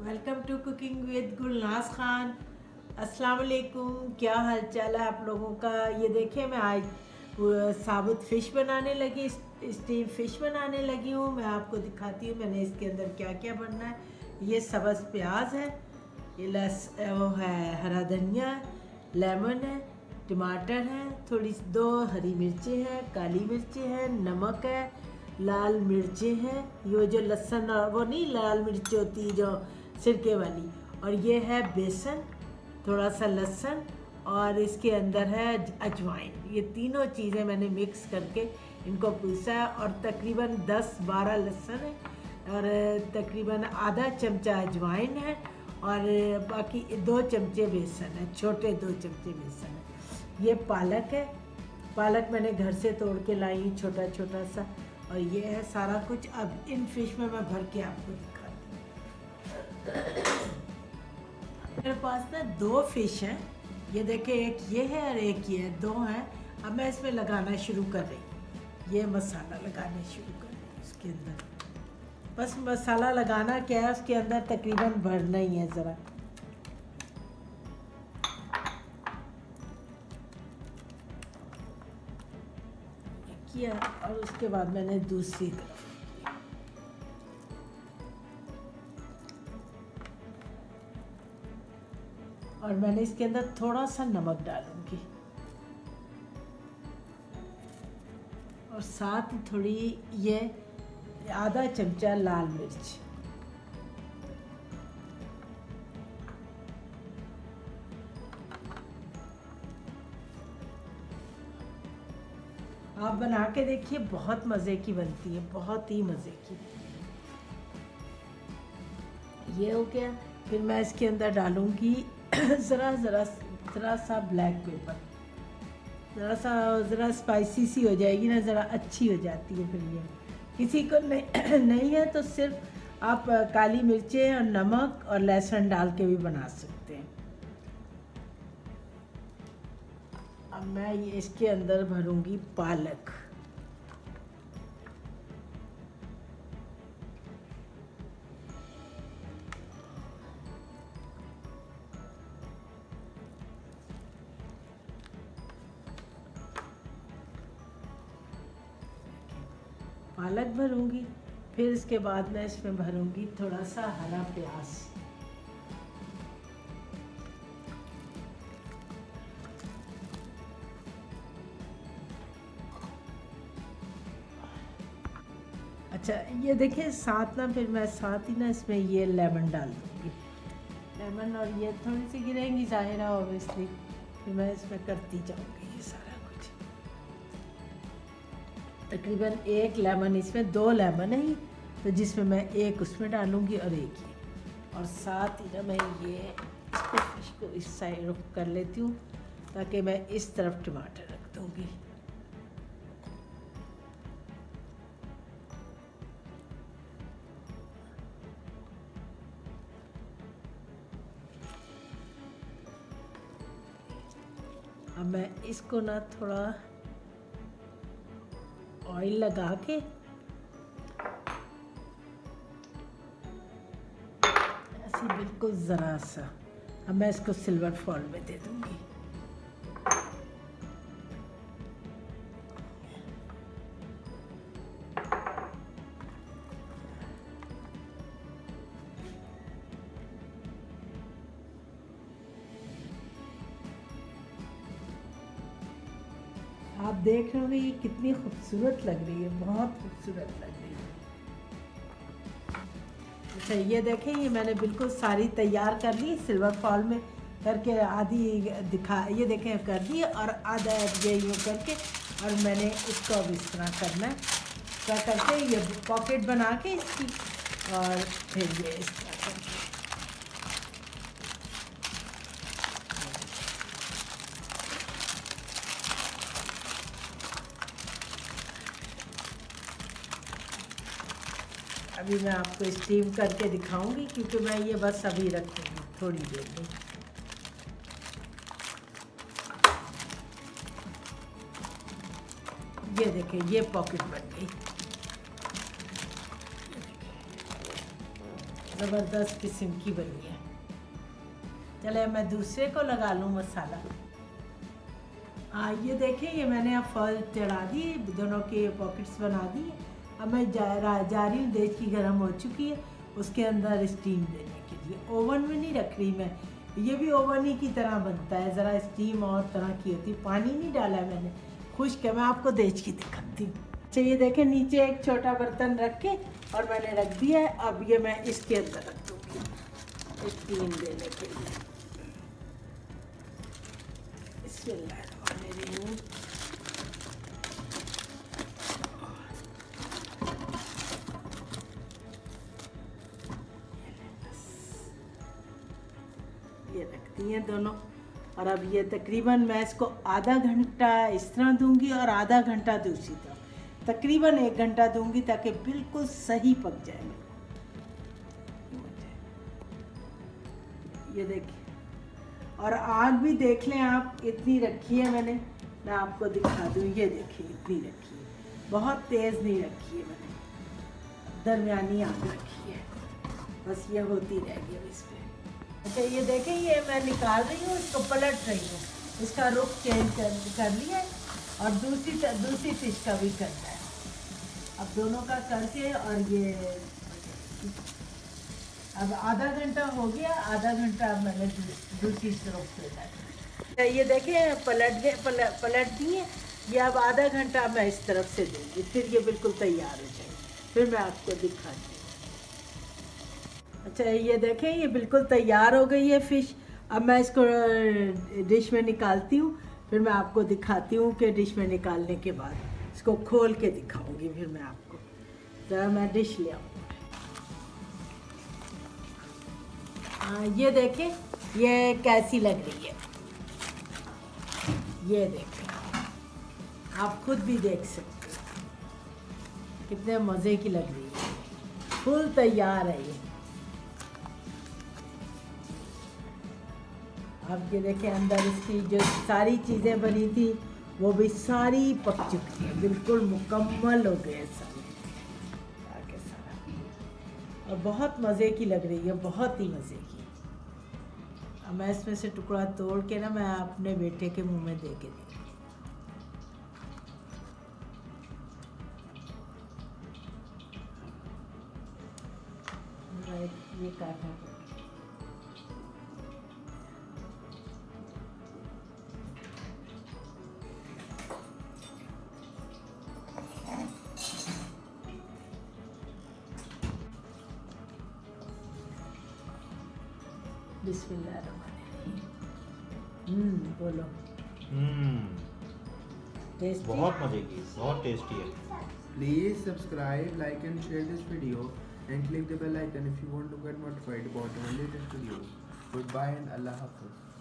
Welcome to cooking with Gulnaz Khan. अस्सलाम वालेकुम। क्या हाल चाल है आप लोगों का। ये देखिए मैं आज साबुत फ़िश बनाने लगी, स्टीम फ़िश बनाने लगी हूँ। मैं आपको दिखाती हूँ मैंने इसके अंदर क्या क्या बनना है। ये सब्ज़ प्याज है, ये वो है हरा धनिया, लेमन है, टमाटर है, थोड़ी दो हरी मिर्चें हैं, काली मिर्चें हैं, नमक है, लाल मिर्चें हैं, ये जो लहसुन और वो नहीं लाल मिर्च होती जो सिरके वाली, और ये है बेसन, थोड़ा सा लहसुन, और इसके अंदर है अजवाइन। ये तीनों चीज़ें मैंने मिक्स करके इनको पीसा है, और तकरीबन 10-12 लहसुन है, और तकरीबन आधा चमचा अजवाइन है, और बाकी 2 चमचे बेसन है, छोटे 2 चमचे बेसन है। ये पालक है, पालक मैंने घर से तोड़ के लाई हूँ छोटा छोटा सा, और ये है सारा कुछ। अब इन फिश में मैं भर के आपको दिखाती हूँ। मेरे पास ना 2 फिश हैं, ये देखिए, एक ये है और एक ये है, 2 हैं। अब मैं इसमें लगाना शुरू कर रही हूँ, ये मसाला लगाने शुरू कर रही हूँ इसके अंदर। बस मसाला लगाना क्या है, उसके अंदर तकरीबन भरना ही है ज़रा। किया, और उसके बाद मैंने दूसरी तरफ, और मैंने इसके अंदर थोड़ा सा नमक डालूंगी, और साथ ही थोड़ी ये आधा चमचा लाल मिर्च। आप बना के देखिए, बहुत मज़े की बनती है, बहुत ही मज़े की। ये हो गया। फिर मैं इसके अंदर डालूंगी ज़रा सा ब्लैक पेपर, ज़रा स्पाइसी सी हो जाएगी ना, ज़रा अच्छी हो जाती है। फिर ये किसी को नहीं नहीं है तो सिर्फ आप काली मिर्चें और नमक और लहसुन डाल के भी बना सकते हैं। अब मैं ये इसके अंदर भरूंगी पालक। पालक भरूंगी, फिर इसके बाद मैं इसमें भरूंगी थोड़ा सा हरा प्याज। अच्छा, ये देखिए साथ ना, फिर मैं साथ ही ना इसमें ये लेमन डाल दूँगी, लेमन, और ये थोड़ी सी गिरेंगी ज़ाहिर है ऑब्वियसली। फिर मैं इसमें करती जाऊँगी ये सारा कुछ। तकरीबन 1 लेमन, इसमें 2 लेमन है ही, तो जिसमें मैं 1 उसमें डालूँगी और 1 ये, और साथ ही ना मैं ये इसको इस साइड रुख कर लेती हूँ, ताकि मैं इस तरफ टमाटर रख दूँगी। अब मैं इसको ना थोड़ा ऑयल लगा के ऐसे बिल्कुल ज़रा सा, अब मैं इसको सिल्वर फॉइल में दे दूँगी। आप देख रहे होंगे ये कितनी खूबसूरत लग रही है, बहुत खूबसूरत लग रही है। अच्छा, ये देखें, ये मैंने बिल्कुल सारी तैयार कर ली, सिल्वर फॉइल में करके आधी दिखा, ये देखें कर दी, और आधा ये यूँ करके, और मैंने इसको अब इस तरह करना है, क्या करके ये पॉकेट बना के इसकी, और फिर ये इस तरह करके। अभी मैं आपको स्टीम करके दिखाऊंगी, क्योंकि मैं ये बस अभी रखूँगी थोड़ी देर में। ये देखें, ये पॉकेट बन गई। ज़बरदस्त किस्म की बनी है। चले मैं दूसरे को लगा लूँ मसाला। ये देखें, ये मैंने अब फॉल चढ़ा दी, दोनों के पॉकेट्स बना दिए। अब मैं जा रही हूँ, देसी गर्म हो चुकी है, उसके अंदर स्टीम देने के लिए। ओवन में नहीं रख रही मैं, ये भी ओवन ही की तरह बनता है, ज़रा स्टीम और तरह की होती है। पानी नहीं डाला है मैंने, खुश्क है। मैं आपको देख के दिखाती हूँ। ये देखें, नीचे एक छोटा बर्तन रख के और मैंने रख दिया है। अब ये मैं इसके अंदर रख दूँगी स्टीम देने के लिए। बिस्मिल्लाहिर्रहमानिर्रहीम। ये रखती हैं दोनों। और अब ये तकरीबन मैं इसको आधा घंटा इस तरह दूंगी और आधा घंटा दूसरी तरफ, तकरीबन 1 घंटा दूंगी ताकि बिल्कुल सही पक जाए। ये देखिए, और आग भी देख लें आप, इतनी रखी है मैंने, मैं आपको दिखा दूँ। ये देखिए, इतनी रखी है, बहुत तेज़ नहीं रखी है मैंने, दरमियानी आग रखी है, बस ये होती रहेगी अब इस पर। अच्छा ये देखें, ये मैं निकाल रही हूँ, इसको पलट रही हूँ, इसका रुख चेंज कर लिया है और दूसरी फिश का भी करना है। अब दोनों का करके, और ये अब आधा घंटा हो गया, आधा घंटा अब मैंने दूसरी तरफ से ये देखें पलट दिए। ये अब आधा घंटा मैं इस तरफ से दूँगी, फिर ये बिल्कुल तैयार हो जाएगी, फिर मैं आपको दिखाती हूँ। अच्छा ये देखें, ये बिल्कुल तैयार हो गई है फ़िश। अब मैं इसको डिश में निकालती हूँ, फिर मैं आपको दिखाती हूँ कि डिश में निकालने के बाद इसको खोल के दिखाऊंगी। फिर मैं आपको ज़रा मैं डिश ले आऊँ। ये देखें, ये कैसी लग रही है, ये देखें, आप खुद भी देख सकते हो कितने मज़े की लग रही है, फुल तैयार है ये। अब ये देखें, अंदर इसकी जो सारी चीज़ें बनी थी वो भी सारी पक चुकी है, बिल्कुल मुकम्मल हो गए सारे आगे सारा, और बहुत मज़े की लग रही है, बहुत ही मज़े की। अब मैं इसमें से टुकड़ा तोड़ के ना मैं अपने बेटे के मुंह में दे के दी। ये काटना बिस्मिल्लाहिर्रहमानिर्रहीम। बोलो। टेस्टी, बहुत मजे की, बहुत टेस्टी है। Please subscribe, like and share this video and click the bell icon if you want to get notified about our latest videos. Goodbye and Allah Hafiz.